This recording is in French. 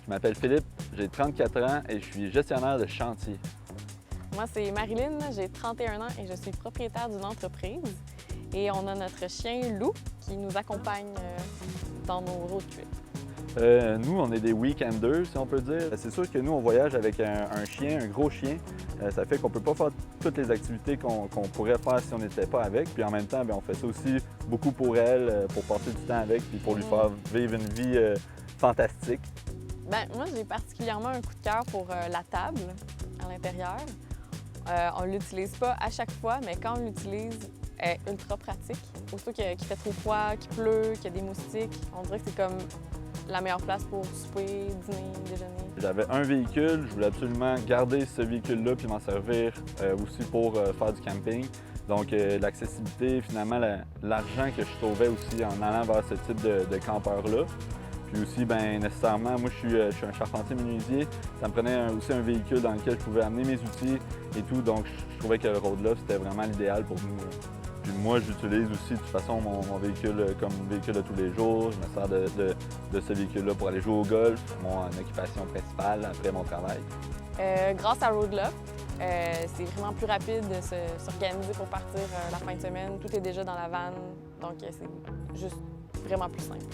Je m'appelle Philippe, j'ai 34 ans et je suis gestionnaire de chantier. Moi, c'est Marilyn, j'ai 31 ans et je suis propriétaire d'une entreprise. Et on a notre chien Lou qui nous accompagne dans nos road trips. Nous, on est des weekenders, si on peut dire. C'est sûr que nous, on voyage avec un chien, un gros chien. Ça fait qu'on ne peut pas faire toutes les activités qu'on pourrait faire si on n'était pas avec. Puis en même temps, bien, on fait ça aussi beaucoup pour elle, pour passer du temps avec, puis pour lui faire vivre une vie fantastique. Ben, moi, j'ai particulièrement un coup de cœur pour la table à l'intérieur. On ne l'utilise pas à chaque fois, mais quand on l'utilise, elle est ultra pratique. Aussitôt qu'il fait trop froid, qu'il pleut, qu'il y a des moustiques, on dirait que c'est comme la meilleure place pour souper, dîner, déjeuner. J'avais un véhicule, je voulais absolument garder ce véhicule-là puis m'en servir aussi pour faire du camping. Donc l'accessibilité, finalement, l'argent que je trouvais aussi en allant vers ce type de campeur-là. Puis aussi, bien nécessairement, moi je suis un charpentier menuisier, ça me prenait aussi un véhicule dans lequel je pouvais amener mes outils et tout, donc je trouvais que le Road Love c'était vraiment l'idéal pour nous. Puis moi, j'utilise aussi de toute façon mon véhicule comme véhicule de tous les jours. Je me sers de ce véhicule-là pour aller jouer au golf, mon occupation principale après mon travail. Grâce à Road Love, c'est vraiment plus rapide de s'organiser pour partir la fin de semaine. Tout est déjà dans la vanne, donc c'est juste vraiment plus simple.